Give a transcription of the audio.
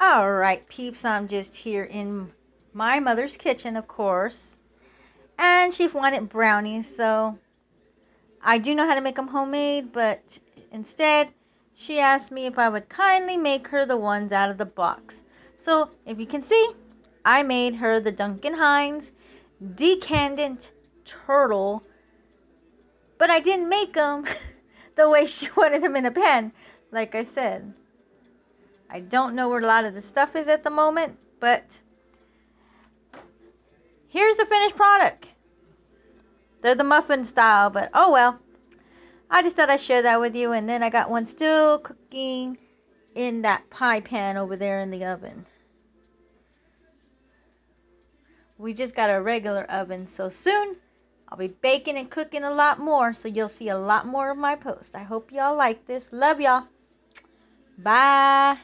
Alright, peeps, I'm just here in my mother's kitchen, of course. And she wanted brownies, so I do know how to make them homemade, but instead, she asked me if I would kindly make her the ones out of the box. So, if you can see, I made her the Duncan Hines Decandent Turtle, but I didn't make them the way she wanted them in a pan, like I said. I don't know where a lot of the stuff is at the moment, but here's the finished product. They're the muffin style, but oh well. I just thought I'd share that with you, and then I got one still cooking in that pie pan over there in the oven. We just got a regular oven, so soon I'll be baking and cooking a lot more, so you'll see a lot more of my posts. I hope y'all like this. Love y'all. Bye.